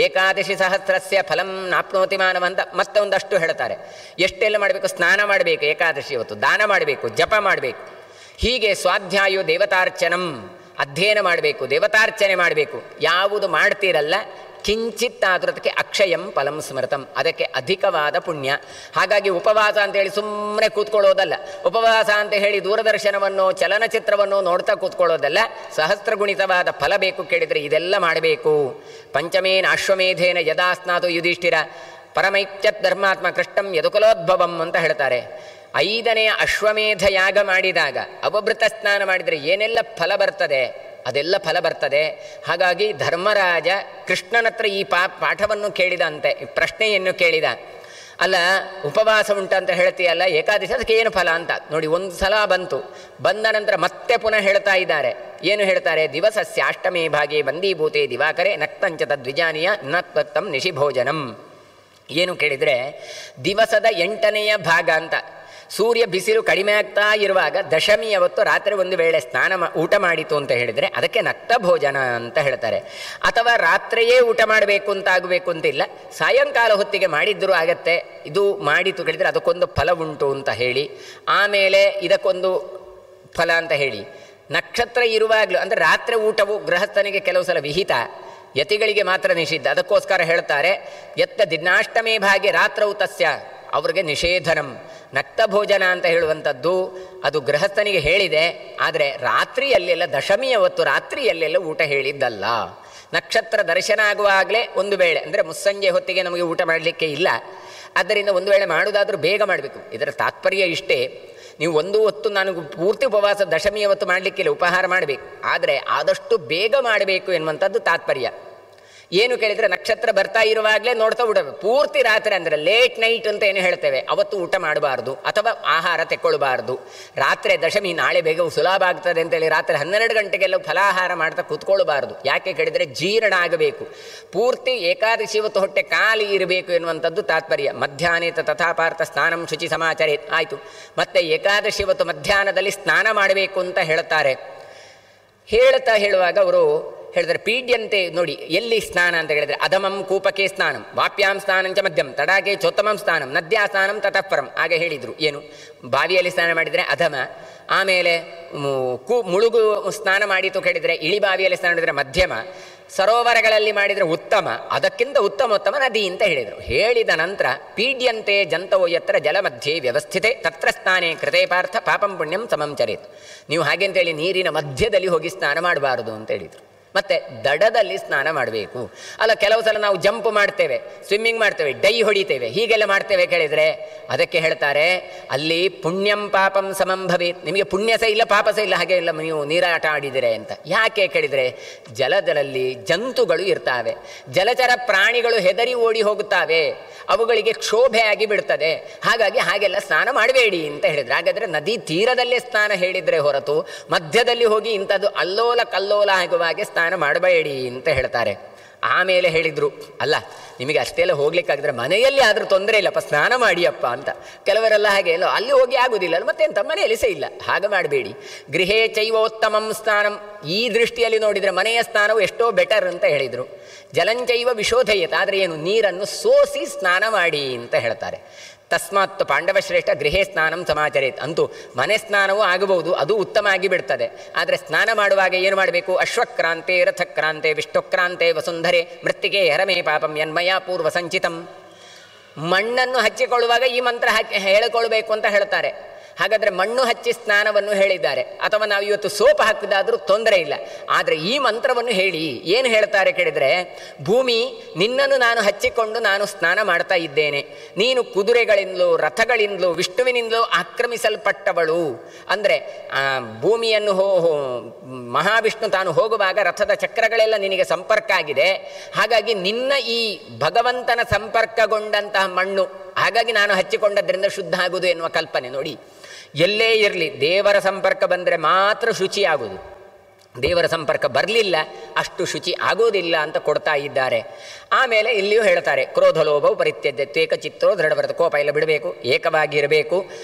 ಏಕಾದಶಿ ಸಹಸ್ರಸ್ಯ ಫಲಂ ನಾಪ್ನೋತಿ ಮಾನವ ಅಂತ ಮತ್ತೆ ಒಂದಷ್ಟು ಹೇಳ್ತಾರೆ. ಎಷ್ಟೆಲ್ಲ ಮಾಡಬೇಕು? ಸ್ನಾನ ಮಾಡಬೇಕು ಏಕಾದಶಿ ಹೊತ್ತು, ದಾನ ಮಾಡಬೇಕು, ಜಪ ಮಾಡಬೇಕು, ಹೀಗೆ ಸ್ವಾಧ್ಯಾಯೋ ದೇವತಾರ್ಚನಂ, ಅಧ್ಯಯನ ಮಾಡಬೇಕು, ದೇವತಾರ್ಚನೆ ಮಾಡಬೇಕು. ಯಾವುದು ಮಾಡ್ತೀರಲ್ಲ ಕಿಂಚಿತ್ ಆದರೂ ಅದಕ್ಕೆ ಅಕ್ಷಯಂ ಫಲಂ ಸ್ಮೃತಂ, ಅದಕ್ಕೆ ಅಧಿಕವಾದ ಪುಣ್ಯ. ಹಾಗಾಗಿ ಉಪವಾಸ ಅಂತೇಳಿ ಸುಮ್ಮನೆ ಕೂತ್ಕೊಳ್ಳೋದಲ್ಲ, ಉಪವಾಸ ಅಂತ ಹೇಳಿ ದೂರದರ್ಶನವನ್ನು ಚಲನಚಿತ್ರವನ್ನು ನೋಡ್ತಾ ಕೂತ್ಕೊಳ್ಳೋದಲ್ಲ, ಸಹಸ್ರಗುಣಿತವಾದ ಫಲ ಬೇಕು. ಕೇಳಿದರೆ ಇದೆಲ್ಲ ಮಾಡಬೇಕು. ಪಂಚಮೇನ ಅಶ್ವಮೇಧೇನ ಯದಾ ಸ್ನಾತು ಯುಧಿಷ್ಠಿರ ಪರಮೈತ್ಯತ್ ಧರ್ಮಾತ್ಮ ಕೃಷ್ಟಂ ಯದುಕುಲೋದ್ಭವಂ ಅಂತ ಹೇಳ್ತಾರೆ. 5ನೆಯ ಅಶ್ವಮೇಧ ಯಾಗ ಮಾಡಿದಾಗ ಅವಭೃತ ಸ್ನಾನ ಮಾಡಿದರೆ ಏನೆಲ್ಲ ಫಲ ಬರ್ತದೆ ಅದೆಲ್ಲ ಫಲ ಬರ್ತದೆ. ಹಾಗಾಗಿ ಧರ್ಮರಾಜ ಕೃಷ್ಣನತ್ರ ಈ ಪಾಠವನ್ನು ಕೇಳಿದಂತೆ, ಪ್ರಶ್ನೆಯನ್ನು ಕೇಳಿದ. ಅಲ್ಲ, ಉಪವಾಸ ಉಂಟಂತ ಹೇಳ್ತೀಯಲ್ಲ ಏಕಾದಶಿ, ಅದಕ್ಕೆ ಏನು ಫಲ ಅಂತ ನೋಡಿ. ಒಂದು ಸಲ ಬಂತು, ಬಂದ ನಂತರ ಮತ್ತೆ ಪುನಃ ಹೇಳ್ತಾ ಇದ್ದಾರೆ. ಏನು ಹೇಳ್ತಾರೆ? ದಿವಸಸ್ಯ ಅಷ್ಟಮೇ ಭಾಗೆ ಬಂದೀಭೂತೆ ದಿವಾಕರೆ ನಕ್ತಂಚ ತದ್ವಿಜಾನೀಯ ನಕ್ತಂ ನಿಶಿಭೋಜನಂ. ಏನು ಕೇಳಿದರೆ ದಿವಸದ 8ನೆಯ ಭಾಗ ಅಂತ. ಸೂರ್ಯ ಬಿಸಿಲು ಕಡಿಮೆ ಆಗ್ತಾ ಇರುವಾಗ ದಶಮಿಯವತ್ತು ರಾತ್ರಿ ಒಂದು ವೇಳೆ ಊಟ ಮಾಡಿತು ಅಂತ ಹೇಳಿದರೆ ಅದಕ್ಕೆ ನಕ್ತ ಭೋಜನ ಅಂತ ಹೇಳ್ತಾರೆ. ಅಥವಾ ರಾತ್ರಿಯೇ ಊಟ ಮಾಡಬೇಕು ಅಂತ ಆಗಬೇಕು ಅಂತಿಲ್ಲ, ಸಾಯಂಕಾಲ ಹೊತ್ತಿಗೆ ಮಾಡಿದ್ದರೂ ಆಗತ್ತೆ. ಇದು ಮಾಡಿತು ಕೇಳಿದರೆ ಅದಕ್ಕೊಂದು ಫಲ ಉಂಟು ಅಂತ ಹೇಳಿ, ಆಮೇಲೆ ಇದಕ್ಕೊಂದು ಫಲ ಅಂತ ಹೇಳಿ, ನಕ್ಷತ್ರ ಇರುವಾಗಲೂ ಅಂದರೆ ರಾತ್ರಿ ಊಟವು ಗೃಹಸ್ಥನಿಗೆ ಕೆಲವು ಸಲ ವಿಹಿತ, ಯತಿಗಳಿಗೆ ಮಾತ್ರ ನಿಷಿದ್ಧ. ಅದಕ್ಕೋಸ್ಕರ ಹೇಳ್ತಾರೆ ಯತ್ತ ದಿನಾಷ್ಟಮೇ ಭಾಗೆ ರಾತ್ರೌ ತಸ್ಯ, ಅವ್ರಿಗೆ ನಿಷೇಧನಂ. ನಕ್ತ ಭೋಜನ ಅಂತ ಹೇಳುವಂಥದ್ದು ಅದು ಗೃಹಸ್ಥನಿಗೆ ಹೇಳಿದೆ, ಆದರೆ ರಾತ್ರಿಯಲ್ಲೆಲ್ಲ ದಶಮಿಯ ಹೊತ್ತು ರಾತ್ರಿಯಲ್ಲೆಲ್ಲ ಊಟ ಹೇಳಿದ್ದಲ್ಲ. ನಕ್ಷತ್ರ ದರ್ಶನ ಆಗುವಾಗಲೇ ಒಂದು ವೇಳೆ ಅಂದರೆ ಮುಸ್ಸಂಜೆ ಹೊತ್ತಿಗೆ ನಮಗೆ ಊಟ ಮಾಡಲಿಕ್ಕೆ ಇಲ್ಲ. ಆದ್ದರಿಂದ ಒಂದು ವೇಳೆ ಮಾಡೋದಾದರೂ ಬೇಗ ಮಾಡಬೇಕು. ಇದರ ತಾತ್ಪರ್ಯ ಇಷ್ಟೇ, ನೀವು ಒಂದು ಹೊತ್ತು ನನಗೆ ಪೂರ್ತಿ ಉಪವಾಸ ದಶಮಿಯ ಹೊತ್ತು ಮಾಡಲಿಕ್ಕಿಲ್ಲ, ಉಪಹಾರ ಮಾಡಬೇಕು, ಆದರೆ ಆದಷ್ಟು ಬೇಗ ಮಾಡಬೇಕು ಎನ್ನುವಂಥದ್ದು ತಾತ್ಪರ್ಯ. ಏನು ಕೇಳಿದರೆ ನಕ್ಷತ್ರ ಬರ್ತಾ ಇರುವಾಗಲೇ ನೋಡ್ತಾ ಊಟ, ಪೂರ್ತಿ ರಾತ್ರಿ ಅಂದರೆ ಲೇಟ್ ನೈಟ್ ಅಂತ ಏನು ಹೇಳ್ತೇವೆ ಅವತ್ತು ಊಟ ಮಾಡಬಾರ್ದು ಅಥವಾ ಆಹಾರ ತೆಕ್ಕೊಳ್ಬಾರ್ದು. ರಾತ್ರಿ ದಶಮಿ ನಾಳೆ ಬೇಗ ಸುಲಭ ಆಗ್ತದೆ ಅಂತೇಳಿ ರಾತ್ರಿ 12 ಗಂಟೆಗೆಲ್ಲ ಫಲಾಹಾರ ಮಾಡ್ತಾ ಕೂತ್ಕೊಳ್ಬಾರ್ದು. ಯಾಕೆ ಕೇಳಿದರೆ ಜೀರ್ಣ ಆಗಬೇಕು, ಪೂರ್ತಿ ಏಕಾದಶಿ ಹೊತ್ತು ಹೊಟ್ಟೆ ಖಾಲಿ ಇರಬೇಕು ಎನ್ನುವಂಥದ್ದು ತಾತ್ಪರ್ಯ. ಮಧ್ಯಾಹ್ನೇ ತಥಾಪಾರ್ಥ ಸ್ನಾನಂ ಶುಚಿ ಸಮಾಚಾರ ಆಯಿತು. ಮತ್ತು ಏಕಾದಶಿ ಹೊತ್ತು ಮಧ್ಯಾಹ್ನದಲ್ಲಿ ಸ್ನಾನ ಮಾಡಬೇಕು ಅಂತ ಹೇಳ್ತಾರೆ. ಹೇಳುವಾಗ ಅವರು ಹೇಳಿದ್ರೆ ಪೀಡ್ಯಂತೆ ನೋಡಿ, ಎಲ್ಲಿ ಸ್ನಾನ ಅಂತ ಹೇಳಿದರೆ ಅಧಮಂ ಕೂಪಕೆ ಸ್ನಾನಂ, ವಾಪ್ಯಾಂ ಸ್ನಾನಂಚ ಮಧ್ಯಂ, ತಡಾಕೆ ಚೋತ್ತಮಂ ಸ್ನಾನಂ, ನದ್ಯಾ ಸ್ನಾನಂ ತತಃಪರಂ. ಆಗ ಹೇಳಿದರು ಏನು, ಬಾವಿಯಲ್ಲಿ ಸ್ನಾನ ಮಾಡಿದರೆ ಅಧಮ, ಆಮೇಲೆ ಮುಳುಗು ಸ್ನಾನ ಮಾಡಿತು ಕೇಳಿದರೆ ಇಳಿ ಬಾವಿಯಲ್ಲಿ ಸ್ನಾನ ಮಾಡಿದರೆ ಮಧ್ಯಮ, ಸರೋವರಗಳಲ್ಲಿ ಮಾಡಿದರೆ ಉತ್ತಮ, ಅದಕ್ಕಿಂತ ಉತ್ತಮ ನದಿ ಅಂತ ಹೇಳಿದರು. ಹೇಳಿದ ನಂತರ ಪೀಡ್ಯಂತೆ ಜಂತವೋ ಯತ್ರ ಜಲಮಧ್ಯೆ ವ್ಯವಸ್ಥಿತೆ ತತ್ರ ಸ್ನಾನೇ ಕೃತೆ ಪಾರ್ಥ ಪಾಪಂ ಪುಣ್ಯಂ ಸಮಂ ಚರೇತ್. ನೀವು ಹಾಗೆ ಅಂತೇಳಿ ನೀರಿನ ಮಧ್ಯದಲ್ಲಿ ಹೋಗಿ ಸ್ನಾನ ಮಾಡಬಾರದು ಅಂತ ಹೇಳಿದರು. ಮತ್ತು ದಡದಲ್ಲಿ ಸ್ನಾನ ಮಾಡಬೇಕು. ಅಲ್ಲ, ಕೆಲವು ಸಲ ನಾವು ಜಂಪ್ ಮಾಡ್ತೇವೆ, ಸ್ವಿಮ್ಮಿಂಗ್ ಮಾಡ್ತೇವೆ, ಡೈ ಹೊಡಿತೇವೆ, ಹೀಗೆಲ್ಲ ಮಾಡ್ತೇವೆ ಕೇಳಿದರೆ ಅದಕ್ಕೆ ಹೇಳ್ತಾರೆ ಅಲ್ಲಿ ಪುಣ್ಯಂ ಪಾಪಂ ಸಮಂ ಭವೇತ್. ನಿಮಗೆ ಪುಣ್ಯ ಸಹ ಇಲ್ಲ ಪಾಪ ಸಹ ಇಲ್ಲ, ಹಾಗೆ ಇಲ್ಲ ನೀವು ನೀರಾಟ ಆಡಿದಿರೆ ಅಂತ. ಯಾಕೆ ಕೇಳಿದರೆ ಜಲದಲ್ಲಿ ಜಂತುಗಳು ಇರ್ತಾವೆ, ಜಲಚರ ಪ್ರಾಣಿಗಳು ಹೆದರಿ ಓಡಿ ಹೋಗುತ್ತವೆ, ಅವುಗಳಿಗೆ ಕ್ಷೋಭೆ ಆಗಿ ಬಿಡ್ತದೆ. ಹಾಗಾಗಿ ಹಾಗೆಲ್ಲ ಸ್ನಾನ ಮಾಡಬೇಡಿ ಅಂತ ಹೇಳಿದರೆ, ಹಾಗಾದರೆ ನದಿ ತೀರದಲ್ಲೇ ಸ್ನಾನ ಹೇಳಿದರೆ ಹೊರತು ಮಧ್ಯದಲ್ಲಿ ಹೋಗಿ ಇಂಥದ್ದು ಅಲ್ಲೋಲ ಕಲ್ಲೋಲ ಆಗುವ ಹಾಗೆ ಸ್ನಾನ ಮಾಡಬೇಡಿ ಅಂತ ಹೇಳ್ತಾರೆ. ಆಮೇಲೆ ಹೇಳಿದರು, ಅಲ್ಲ ನಿಮಗೆ ಅಷ್ಟೆಲ್ಲ ಹೋಗ್ಲಿಕ್ಕಾಗಿದ್ರೆ ಮನೆಯಲ್ಲಿ ಆದರೂ ತೊಂದರೆ ಇಲ್ಲಪ್ಪ, ಸ್ನಾನ ಮಾಡಿಯಪ್ಪ ಅಂತ. ಕೆಲವರೆಲ್ಲ ಹಾಗೆ ಎಲ್ಲ ಅಲ್ಲಿ ಹೋಗಿ ಆಗುವುದಿಲ್ಲ, ಮತ್ತೆಂತ ಮನೆಯಲ್ಲಿ ಸಹ ಇಲ್ಲ, ಹಾಗೆ ಮಾಡಬೇಡಿ. ಗೃಹೇ ಚೈವೋತ್ತಮಂ ಸ್ನಾನಂ, ಈ ದೃಷ್ಟಿಯಲ್ಲಿ ನೋಡಿದರೆ ಮನೆಯ ಸ್ನಾನವು ಎಷ್ಟೋ ಬೆಟರ್ ಅಂತ ಹೇಳಿದರು. ಜಲಂಚೈವ ವಿಶೋಧಯತ್, ಆದರೆ ಏನು, ನೀರನ್ನು ಸೋಸಿ ಸ್ನಾನ ಮಾಡಿ ಅಂತ ಹೇಳ್ತಾರೆ. ತಸ್ಮಾತ್ ಪಾಂಡವಶ್ರೇಷ್ಠ ಗೃಹೇ ಸ್ನಾನಂ ಸಮಾಚರೇತ್. ಅಂತೂ ಮನೆ ಸ್ನಾನವೂ ಆಗಬಹುದು, ಅದು ಉತ್ತಮ ಆಗಿ ಬಿಡ್ತದೆ. ಆದರೆ ಸ್ನಾನ ಮಾಡುವಾಗ ಏನು ಮಾಡಬೇಕು? ಅಶ್ವಕ್ರಾಂತೆ ರಥಕ್ರಾಂತೆ ವಿಷ್ಣುಕ್ರಾಂತೆ ವಸುಂಧರೆ ಮೃತ್ತಿಗೆ ಹರಮೇ ಪಾಪಂ ಯನ್ಮಯ ಪೂರ್ವ ಸಂಚಿತಂ. ಮಣ್ಣನ್ನು ಹಚ್ಚಿಕೊಳ್ಳುವಾಗ ಈ ಮಂತ್ರ ಹೇಳಿಕೊಳ್ಬೇಕು ಅಂತ ಹೇಳ್ತಾರೆ. ಹಾಗಾದರೆ ಮಣ್ಣು ಹಚ್ಚಿ ಸ್ನಾನವನ್ನು ಹೇಳಿದ್ದಾರೆ. ಅಥವಾ ನಾವು ಇವತ್ತು ಸೋಪ್ ಹಾಕಿದಾದರೂ ತೊಂದರೆ ಇಲ್ಲ, ಆದರೆ ಈ ಮಂತ್ರವನ್ನು ಹೇಳಿ. ಏನು ಹೇಳ್ತಾರೆ ಕೇಳಿದರೆ, ಭೂಮಿ ನಿನ್ನನ್ನು ನಾನು ಹಚ್ಚಿಕೊಂಡು ನಾನು ಸ್ನಾನ ಮಾಡ್ತಾ ಇದ್ದೇನೆ, ನೀನು ಕುದುರೆಗಳಿಂದಲೂ ರಥಗಳಿಂದಲೂ ವಿಷ್ಣುವಿನಿಂದಲೂ ಆಕ್ರಮಿಸಲ್ಪಟ್ಟವಳು. ಅಂದರೆ ಭೂಮಿಯನ್ನು ಮಹಾವಿಷ್ಣು ತಾನು ಹೋಗುವಾಗ ರಥದ ಚಕ್ರಗಳೆಲ್ಲ ನಿನಗೆ ಸಂಪರ್ಕ ಆಗಿದೆ. ಹಾಗಾಗಿ ನಿನ್ನ ಈ ಭಗವಂತನ ಸಂಪರ್ಕಗೊಂಡಂತಹ ಮಣ್ಣು, ಹಾಗಾಗಿ ನಾನು ಹಚ್ಚಿಕೊಂಡದ್ರಿಂದ ಶುದ್ಧ ಆಗುವುದು ಎನ್ನುವ ಕಲ್ಪನೆ ನೋಡಿ. ಎಲ್ಲೇ ಇರಲಿ ದೇವರ ಸಂಪರ್ಕ ಬಂದರೆ ಮಾತ್ರ ಶುಚಿಯಾಗುವುದು. ದೇವರ ಸಂಪರ್ಕ ಬರಲಿಲ್ಲ, ಅಷ್ಟು ಶುಚಿ ಆಗೋದಿಲ್ಲ ಅಂತ ಕೊಡ್ತಾ ಇದ್ದಾರೆ. ಆಮೇಲೆ ಇಲ್ಲಿಯೂ ಹೇಳ್ತಾರೆ, ಕ್ರೋಧಲೋಭವು ಪರಿತ್ಯಜ್ಯ ತ್ವೇಕ ಚಿತ್ತೋ ದೃಢವ್ರತ, ಕೋಪ ಎಲ್ಲ ಬಿಡಬೇಕು, ಏಕವಾಗಿರಬೇಕು.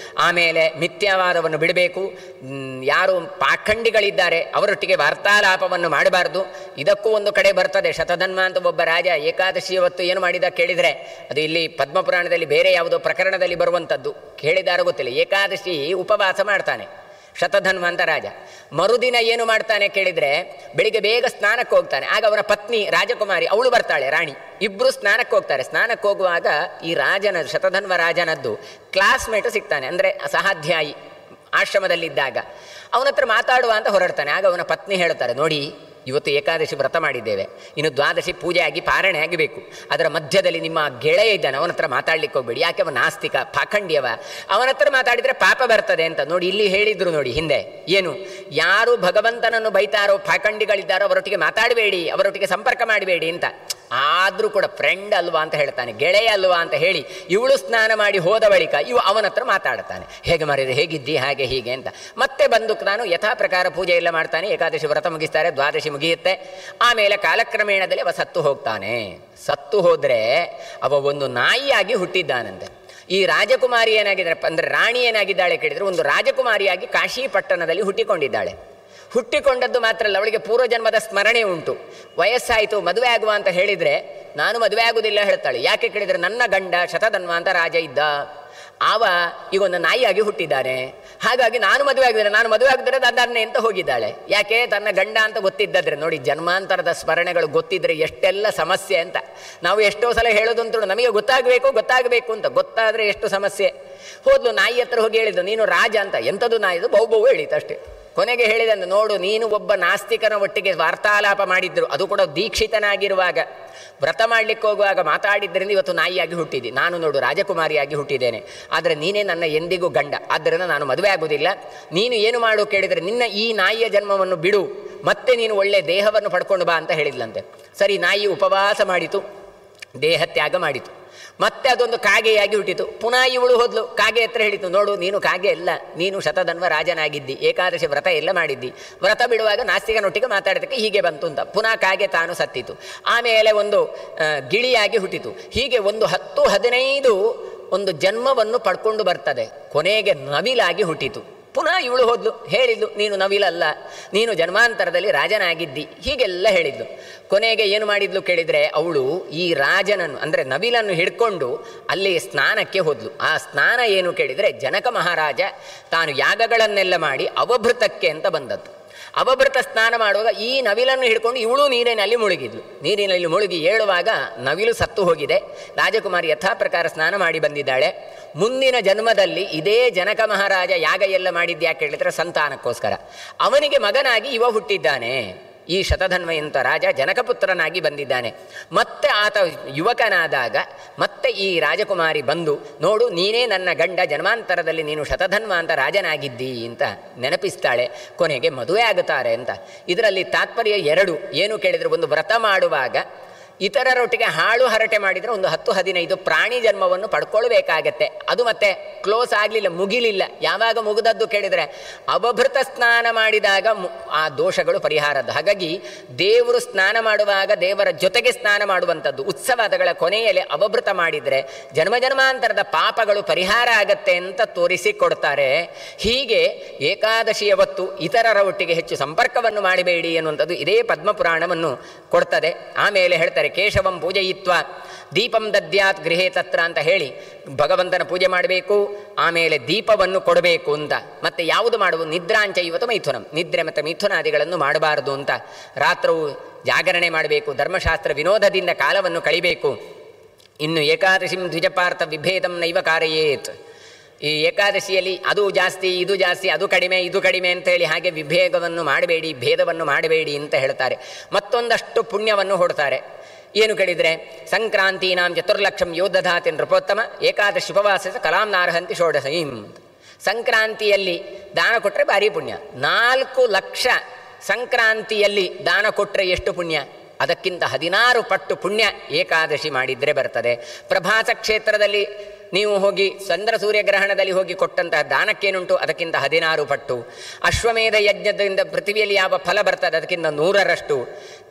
ಆಮೇಲೆ ಮಿಥ್ಯಾವಾದವನ್ನು ಬಿಡಬೇಕು. ಯಾರು ಪಾಖಂಡಿಗಳಿದ್ದಾರೆ ಅವರೊಟ್ಟಿಗೆ ವಾರ್ತಾಲಾಪವನ್ನು ಮಾಡಬಾರ್ದು. ಇದಕ್ಕೂ ಒಂದು ಕಡೆ ಬರ್ತದೆ. ಶತಧನ್ವ ಅಂತ ಒಬ್ಬ ರಾಜ ಏಕಾದಶಿ ಹೊತ್ತು ಏನು ಮಾಡಿದ ಕೇಳಿದರೆ, ಅದು ಇಲ್ಲಿ ಪದ್ಮಪುರಾಣದಲ್ಲಿ ಬೇರೆ ಯಾವುದೋ ಪ್ರಕರಣದಲ್ಲಿ ಬರುವಂಥದ್ದು, ಕೇಳಿದಾರ ಗೊತ್ತಿಲ್ಲ. ಏಕಾದಶಿ ಉಪವಾಸ ಮಾಡ್ತಾನೆ ಶತಧನ್ವ ಅಂತ ರಾಜ. ಮರುದಿನ ಏನು ಮಾಡ್ತಾನೆ ಕೇಳಿದರೆ, ಬೆಳಿಗ್ಗೆ ಬೇಗ ಸ್ನಾನಕ್ಕೆ ಹೋಗ್ತಾನೆ. ಆಗ ಅವನ ಪತ್ನಿ ರಾಜಕುಮಾರಿ ಅವಳು ಬರ್ತಾಳೆ, ರಾಣಿ. ಇಬ್ಬರು ಸ್ನಾನಕ್ಕೆ ಹೋಗ್ತಾರೆ. ಸ್ನಾನಕ್ಕೆ ಹೋಗುವಾಗ ಈ ರಾಜನ ಶತಧನ್ವ ರಾಜನದ್ದು ಕ್ಲಾಸ್ಮೇಟು ಸಿಗ್ತಾನೆ, ಅಂದರೆ ಸಹಾಧ್ಯಾಯಿ ಆಶ್ರಮದಲ್ಲಿದ್ದಾಗ. ಅವನ ಹತ್ರ ಮಾತಾಡುವ ಅಂತ ಹೊರಡ್ತಾನೆ. ಆಗ ಅವನ ಪತ್ನಿ ಹೇಳ್ತಾರೆ, ನೋಡಿ ಇವತ್ತು ಏಕಾದಶಿ ವ್ರತ ಮಾಡಿದ್ದೇವೆ, ಇನ್ನು ದ್ವಾದಶಿ ಪೂಜೆ ಆಗಿ ಪಾರಣೆ ಆಗಬೇಕು. ಅದರ ಮಧ್ಯದಲ್ಲಿ ನಿಮ್ಮ ಗೆಳೆಯ ಇದ್ದಾನೆ, ಅವನ ಹತ್ರ ಮಾತಾಡ್ಲಿಕ್ಕೆ ಹೋಗ್ಬೇಡಿ, ಯಾಕೆ ಅವನ ನಾಸ್ತಿಕ ಪಾಖಂಡ್ಯವ, ಅವನ ಹತ್ರ ಮಾತಾಡಿದರೆ ಪಾಪ ಬರ್ತದೆ ಅಂತ. ನೋಡಿ ಇಲ್ಲಿ ಹೇಳಿದ್ರು ನೋಡಿ ಹಿಂದೆ ಏನು, ಯಾರು ಭಗವಂತನನ್ನು ಬೈತಾರೋ ಪಾಖಂಡಿಗಳಿದ್ದಾರೋ ಅವರೊಟ್ಟಿಗೆ ಮಾತಾಡಬೇಡಿ, ಅವರೊಟ್ಟಿಗೆ ಸಂಪರ್ಕ ಮಾಡಬೇಡಿ ಅಂತ. ಆದರೂ ಕೂಡ ಫ್ರೆಂಡ್ ಅಲ್ವಾ ಅಂತ ಹೇಳ್ತಾನೆ, ಗೆಳೆಯ ಅಲ್ವಾ ಅಂತ ಹೇಳಿ ಇವಳು ಸ್ನಾನ ಮಾಡಿ ಹೋದ ಬಳಿಕ ಇವು ಅವನ ಹತ್ರ ಮಾತಾಡ್ತಾನೆ, ಹೇಗೆ ಮಾರಿದೆ, ಹೇಗಿದ್ದಿ, ಹಾಗೆ ಹೀಗೆ ಅಂತ. ಮತ್ತೆ ಬಂದು ನಾನು ಯಥಾ ಪ್ರಕಾರ ಪೂಜೆ ಎಲ್ಲ ಮಾಡ್ತಾನೆ. ಏಕಾದಶಿ ವ್ರತ ಮುಗಿಸ್ತಾರೆ, ದ್ವಾದಶಿ ಮುಗಿಯುತ್ತೆ. ಆಮೇಲೆ ಕಾಲಕ್ರಮೇಣದಲ್ಲಿ ಅವ ಸತ್ತು ಹೋಗ್ತಾನೆ. ಸತ್ತು ಹೋದರೆ ಅವ ಒಂದು ನಾಯಿಯಾಗಿ ಹುಟ್ಟಿದ್ದಾನಂತೆ. ಈ ರಾಜಕುಮಾರಿ ಏನಾಗಿದ್ದಾರೆ ಅಂದರೆ ರಾಣಿ ಏನಾಗಿದ್ದಾಳೆ ಕೇಳಿದರೆ, ಒಂದು ರಾಜಕುಮಾರಿಯಾಗಿ ಕಾಶಿ ಪಟ್ಟಣದಲ್ಲಿ ಹುಟ್ಟಿಕೊಂಡಿದ್ದಾಳೆ. ಹುಟ್ಟಿಕೊಂಡದ್ದು ಮಾತ್ರ ಅಲ್ಲ, ಅವಳಿಗೆ ಪೂರ್ವಜನ್ಮದ ಸ್ಮರಣೆ ಉಂಟು. ವಯಸ್ಸಾಯಿತು, ಮದುವೆ ಆಗುವ ಅಂತ ಹೇಳಿದರೆ ನಾನು ಮದುವೆ ಆಗುವುದಿಲ್ಲ ಹೇಳ್ತಾಳೆ. ಯಾಕೆ ಕೇಳಿದರೆ, ನನ್ನ ಗಂಡ ಶತಧನ್ವ ಅಂತ ರಾಜ ಇದ್ದ, ಆವ ಈಗ ಒಂದು ನಾಯಿಯಾಗಿ ಹುಟ್ಟಿದ್ದಾನೆ, ಹಾಗಾಗಿ ನಾನು ಮದುವೆ ಆಗಿದ್ರೆ ಅದನ್ನೇ ಅಂತ ಹೋಗಿದ್ದಾಳೆ. ಯಾಕೆ, ತನ್ನ ಗಂಡ ಅಂತ ಗೊತ್ತಿದ್ದರೆ. ನೋಡಿ, ಜನ್ಮಾಂತರದ ಸ್ಮರಣೆಗಳು ಗೊತ್ತಿದ್ರೆ ಎಷ್ಟೆಲ್ಲ ಸಮಸ್ಯೆ ಅಂತ. ನಾವು ಎಷ್ಟೋ ಸಲ ಹೇಳೋದಂತ ನಮಗೆ ಗೊತ್ತಾಗಬೇಕು ಅಂತ, ಗೊತ್ತಾದರೆ ಎಷ್ಟು ಸಮಸ್ಯೆ. ಹೋದ್ಲು ನಾಯಿ ಹತ್ರ ಹೋಗಿ ಹೇಳಿದ್ದು, ನೀನು ರಾಜ ಅಂತ. ಎಂಥದ್ದು ನಾಯಿದು, ಬೌ ಹೇಳಿತು ಅಷ್ಟೇ. ಕೊನೆಗೆ ಹೇಳಿದಂದು, ನೋಡು ನೀನು ಒಬ್ಬ ನಾಸ್ತಿಕನ ಒಟ್ಟಿಗೆ ವಾರ್ತಾಲಾಪ ಮಾಡಿದ್ರು, ಅದು ಕೂಡ ದೀಕ್ಷಿತನಾಗಿರುವಾಗ, ವ್ರತ ಮಾಡಲಿಕ್ಕೆ ಹೋಗುವಾಗ ಮಾತಾಡಿದ್ದರಿಂದ ಇವತ್ತು ನಾಯಿಯಾಗಿ ಹುಟ್ಟಿದ್ದಿ. ನಾನು ನೋಡು ರಾಜಕುಮಾರಿಯಾಗಿ ಹುಟ್ಟಿದ್ದೇನೆ, ಆದರೆ ನೀನೇ ನನ್ನ ಎಂದಿಗೂ ಗಂಡ, ಆದ್ದರಿಂದ ನಾನು ಮದುವೆ ಆಗುವುದಿಲ್ಲ. ನೀನು ಏನು ಮಾಡು ಕೇಳಿದರೆ, ನಿನ್ನ ಈ ನಾಯಿಯ ಜನ್ಮವನ್ನು ಬಿಡು, ಮತ್ತೆ ನೀನು ಒಳ್ಳೆ ದೇಹವನ್ನು ಪಡ್ಕೊಂಡು ಬಾ ಅಂತ ಹೇಳಿದ್ಲಂತೆ. ಸರಿ, ನಾಯಿ ಉಪವಾಸ ಮಾಡಿತು, ದೇಹ ತ್ಯಾಗ ಮಾಡಿತು. ಮತ್ತೆ ಅದೊಂದು ಕಾಗೆಯಾಗಿ ಹುಟ್ಟಿತು. ಪುನಃ ಇವಳು ಹೋದ್ಲು, ಕಾಗೆ ಹತ್ರ ಹೇಳಿತು, ನೋಡು ನೀನು ಕಾಗೆ ಅಲ್ಲ, ನೀನು ಶತಧನ್ವ ರಾಜನಾಗಿದ್ದಿ, ಏಕಾದಶಿ ವ್ರತ ಎಲ್ಲ ಮಾಡಿದ್ದಿ, ವ್ರತ ಬಿಡುವಾಗ ನಾಸ್ತಿಕನೊಟ್ಟಿಗೆ ಮಾತಾಡೋದಕ್ಕೆ ಹೀಗೆ ಬಂತು ಅಂತ. ಪುನಃ ಕಾಗೆ ತಾನು ಸತ್ತಿತು. ಆಮೇಲೆ ಒಂದು ಗಿಳಿಯಾಗಿ ಹುಟ್ಟಿತು. ಹೀಗೆ ಒಂದು 10-15 ಒಂದು ಜನ್ಮವನ್ನು ಪಡ್ಕೊಂಡು ಬರ್ತದೆ. ಕೊನೆಗೆ ನವಿಲಾಗಿ ಹುಟ್ಟಿತು. ಪುನಃ ಇವಳು ಹೋದ್ಲು, ಹೇಳಿದ್ಲು, ನೀನು ನವಿಲಲ್ಲ, ನೀನು ಜನ್ಮಾಂತರದಲ್ಲಿ ರಾಜನಾಗಿದ್ದಿ, ಹೀಗೆಲ್ಲ ಹೇಳಿದ್ಲು. ಕೊನೆಗೆ ಏನು ಮಾಡಿದ್ಲು ಕೇಳಿದರೆ, ಅವಳು ಈ ರಾಜನನ್ನು ಅಂದರೆ ನವಿಲನ್ನು ಹಿಡ್ಕೊಂಡು ಅಲ್ಲಿ ಸ್ನಾನಕ್ಕೆ ಹೋದ್ಲು. ಆ ಸ್ನಾನ ಏನು ಕೇಳಿದರೆ, ಜನಕ ಮಹಾರಾಜ ತಾನು ಯಾಗಗಳನ್ನೆಲ್ಲ ಮಾಡಿ ಅವಭೃತಕ್ಕೆ ಅಂತ ಬಂದದ್ದು. ಅವಭೃತ ಸ್ನಾನ ಮಾಡುವಾಗ ಈ ನವಿಲನ್ನು ಹಿಡ್ಕೊಂಡು ಇವಳು ನೀರಿನಲ್ಲಿ ಮುಳುಗಿದ್ಲು. ನೀರಿನಲ್ಲಿ ಮುಳುಗಿ ಏಳುವಾಗ ನವಿಲು ಸತ್ತು ಹೋಗಿದೆ. ರಾಜಕುಮಾರಿ ಯಥಾ ಪ್ರಕಾರ ಸ್ನಾನ ಮಾಡಿ ಬಂದಿದ್ದಾಳೆ. ಮುಂದಿನ ಜನ್ಮದಲ್ಲಿ ಇದೇ ಜನಕ ಮಹಾರಾಜ ಯಾಗ ಎಲ್ಲ ಮಾಡಿದ್ಯಾಕೆ ಹೇಳಿದರೆ, ಸಂತಾನಕ್ಕೋಸ್ಕರ. ಅವನಿಗೆ ಮಗನಾಗಿ ಇವ ಹುಟ್ಟಿದ್ದಾನೆ. ಈ ಶತಧನ್ವ ಎಂತ ರಾಜ ಜನಕಪುತ್ರನಾಗಿ ಬಂದಿದ್ದಾನೆ. ಮತ್ತೆ ಆತ ಯುವಕನಾದಾಗ ಮತ್ತೆ ಈ ರಾಜಕುಮಾರಿ ಬಂದು, ನೋಡು ನೀನೇ ನನ್ನ ಗಂಡ, ಜನ್ಮಾಂತರದಲ್ಲಿ ನೀನು ಶತಧನ್ವ ಅಂತ ರಾಜನಾಗಿದ್ದಿ ಅಂತ ನೆನಪಿಸ್ತಾಳೆ. ಕೊನೆಗೆ ಮದುವೆ ಆಗುತ್ತಾರೆ ಅಂತ. ಇದರಲ್ಲಿ ತಾತ್ಪರ್ಯ 2 ಏನು ಕೇಳಿದರೆ, ಒಂದು ವ್ರತ ಮಾಡುವಾಗ ಇತರರೊಟ್ಟಿಗೆ ಹಾಳು ಹರಟೆ ಮಾಡಿದರೆ ಒಂದು 10-15 ಪ್ರಾಣಿ ಜನ್ಮವನ್ನು ಪಡ್ಕೊಳ್ಬೇಕಾಗತ್ತೆ. ಅದು ಮತ್ತೆ ಕ್ಲೋಸ್ ಆಗಲಿಲ್ಲ, ಮುಗಿಲಿಲ್ಲ. ಯಾವಾಗ ಮುಗಿದದ್ದು ಕೇಳಿದರೆ, ಅವಭೃತ ಸ್ನಾನ ಮಾಡಿದಾಗ ಆ ದೋಷಗಳು ಪರಿಹಾರದ್ದು. ಹಾಗಾಗಿ ದೇವರು ಸ್ನಾನ ಮಾಡುವಾಗ ದೇವರ ಜೊತೆಗೆ ಸ್ನಾನ ಮಾಡುವಂಥದ್ದು. ಉತ್ಸವಗಳ ಕೊನೆಯಲ್ಲಿ ಅವಭೃತ ಮಾಡಿದರೆ ಜನ್ಮಾಂತರದ ಪಾಪಗಳು ಪರಿಹಾರ ಆಗತ್ತೆ ಅಂತ ತೋರಿಸಿಕೊಡ್ತಾರೆ. ಹೀಗೆ ಏಕಾದಶಿಯ ಹೊತ್ತು ಇತರರ ಒಟ್ಟಿಗೆ ಹೆಚ್ಚು ಸಂಪರ್ಕವನ್ನು ಮಾಡಬೇಡಿ ಎನ್ನುವಂಥದ್ದು ಇದೇ ಪದ್ಮಪುರಾಣವನ್ನು ಕೊಡ್ತದೆ. ಆಮೇಲೆ ಹೇಳ್ತಾರೆ, ಕೇಶವಂ ಪೂಜಯಿತ್ವ ದೀಪಂ ದದ್ಯಾತ್ ಗೃಹೇ ತತ್ರ ಅಂತ ಹೇಳಿ ಭಗವಂತನ ಪೂಜೆ ಮಾಡಬೇಕು. ಆಮೇಲೆ ದೀಪವನ್ನು ಕೊಡಬೇಕು ಅಂತ. ಮತ್ತೆ ಯಾವುದು ಮಾಡುವುದು, ನಿದ್ರಾಂಚ ಇವತ್ತು ಮೈಥುನಂ, ನಿದ್ರೆ ಮತ್ತು ಮಿಥುನಾದಿಗಳನ್ನು ಮಾಡಬಾರದು ಅಂತ. ರಾತ್ರವು ಜಾಗರಣೆ ಮಾಡಬೇಕು, ಧರ್ಮಶಾಸ್ತ್ರ ವಿನೋದದಿಂದ ಕಾಲವನ್ನು ಕಳಿಬೇಕು. ಇನ್ನು ಏಕಾದಶಿಂ ದ್ವಿಜಪಾರ್ಥ ವಿಭೇದಂ ನೈವ ಕಾರಯೇತ್. ಈ ಏಕಾದಶಿಯಲ್ಲಿ ಅದು ಜಾಸ್ತಿ ಇದು ಜಾಸ್ತಿ, ಅದು ಕಡಿಮೆ ಇದು ಕಡಿಮೆ ಅಂತ ಹೇಳಿ ಹಾಗೆ ವಿಭೇದವನ್ನು ಮಾಡಬೇಡಿ, ಭೇದವನ್ನು ಮಾಡಬೇಡಿ ಅಂತ ಹೇಳ್ತಾರೆ. ಮತ್ತೊಂದಷ್ಟು ಪುಣ್ಯವನ್ನು ಹೊಡ್ತಾರೆ. ಏನು ಕೇಳಿದರೆ, ಸಂಕ್ರಾಂತೀನಾಂ ಚತುರ್ಲಕ್ಷಂ ಯೋದ್ಧಾತಿ ನೃಪೋತ್ತಮ ಏಕಾದಶಿ ಉಪವಾಸ ಕಲಾಂ ನಾರ್ಹಂತಿ ಷೋಡಶೀಂ. ಸಂಕ್ರಾಂತಿಯಲ್ಲಿ ದಾನ ಕೊಟ್ಟರೆ ಭಾರಿ ಪುಣ್ಯ. 4 ಲಕ್ಷ ಸಂಕ್ರಾಂತಿಯಲ್ಲಿ ದಾನ ಕೊಟ್ಟರೆ ಎಷ್ಟು ಪುಣ್ಯ? ಅದಕ್ಕಿಂತ 16 ಪಟ್ಟು ಪುಣ್ಯ ಏಕಾದಶಿ ಮಾಡಿದರೆ ಬರ್ತದೆ. ಪ್ರಭಾಸ ಕ್ಷೇತ್ರದಲ್ಲಿ ನೀವು ಹೋಗಿ ಚಂದ್ರ ಸೂರ್ಯಗ್ರಹಣದಲ್ಲಿ ಹೋಗಿ ಕೊಟ್ಟಂತಹ ದಾನಕ್ಕೇನುಂಟು ಅದಕ್ಕಿಂತ 16 ಪಟ್ಟು, ಅಶ್ವಮೇಧ ಯಜ್ಞದಿಂದ ಪೃಥ್ವಿಯಲ್ಲಿ ಯಾವ ಫಲ ಬರ್ತದೆ ಅದಕ್ಕಿಂತ 100ರಷ್ಟು,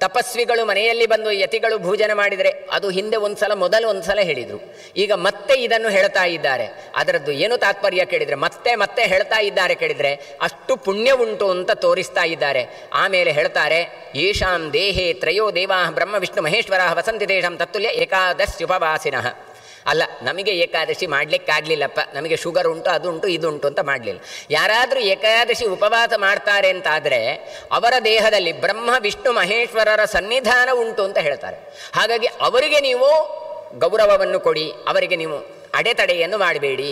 ತಪಸ್ವಿಗಳು ಮನೆಯಲ್ಲಿ ಬಂದು ಯತಿಗಳು ಭೋಜನ ಮಾಡಿದರೆ ಅದು ಹಿಂದೆ ಮೊದಲು ಒಂದು ಸಲ ಹೇಳಿದರು, ಈಗ ಮತ್ತೆ ಇದನ್ನು ಹೇಳ್ತಾ ಇದ್ದಾರೆ. ಅದರದ್ದು ಏನು ತಾತ್ಪರ್ಯ ಕೇಳಿದರೆ ಮತ್ತೆ ಹೇಳ್ತಾ ಇದ್ದಾರೆ ಕೇಳಿದರೆ ಅಷ್ಟು ಪುಣ್ಯ ಉಂಟು ಅಂತ ತೋರಿಸ್ತಾ ಇದ್ದಾರೆ. ಆಮೇಲೆ ಹೇಳ್ತಾರೆ, ಯೇಷಾಂ ದೇಹೇ ತ್ರಯೋ ದೇವಾ ಬ್ರಹ್ಮ ವಿಷ್ಣು ಮಹೇಶ್ವರ ವಸಂತಿ ತೇಷಾಂ ತತ್ತುಲ್ಯ ಏಕಾದಶ್ಯುಪವಾಸಿನಃ. ಅಲ್ಲ, ನಮಗೆ ಏಕಾದಶಿ ಮಾಡಲಿಕ್ಕಾಗಲಿಲ್ಲಪ್ಪ, ನಮಗೆ ಶುಗರ್ ಉಂಟು, ಅದು ಉಂಟು, ಇದು ಉಂಟು ಅಂತ ಮಾಡಲಿಲ್ಲ. ಯಾರಾದರೂ ಏಕಾದಶಿ ಉಪವಾಸ ಮಾಡ್ತಾರೆ ಅಂತಾದರೆ ಅವರ ದೇಹದಲ್ಲಿ ಬ್ರಹ್ಮ ವಿಷ್ಣು ಮಹೇಶ್ವರರ ಸನ್ನಿಧಾನ ಉಂಟು ಅಂತ ಹೇಳ್ತಾರೆ. ಹಾಗಾಗಿ ಅವರಿಗೆ ನೀವು ಗೌರವವನ್ನು ಕೊಡಿ, ಅವರಿಗೆ ನೀವು ಅಡೆತಡೆಯನ್ನು ಮಾಡಬೇಡಿ.